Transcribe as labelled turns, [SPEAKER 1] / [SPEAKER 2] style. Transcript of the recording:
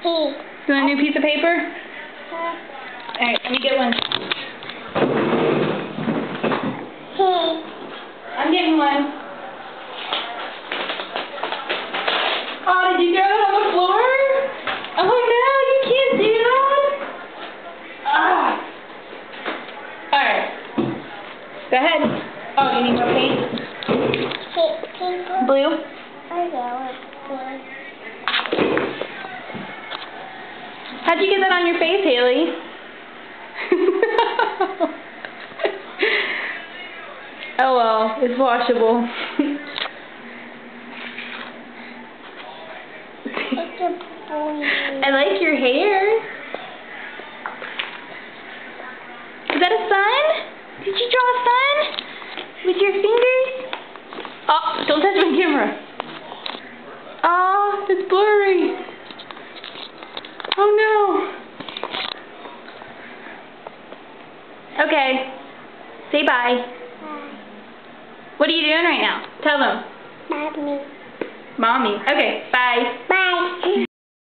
[SPEAKER 1] You want a new piece of paper? Alright, let me get one. I'm getting one. Oh, did you throw it on the floor? Oh no, you can't do that. Ah. Alright. Go ahead. Oh, you need more paint? Blue? How'd you get that on your face, Haley? Oh well, it's washable. I like your hair. Is that a sun? Did you draw a sun? With your fingers? Oh, don't touch my camera. Oh, it's blurry. Oh no. Okay. Say bye. What are you doing right now? Tell them.
[SPEAKER 2] Mommy.
[SPEAKER 1] Mommy. Okay, bye.
[SPEAKER 2] Bye.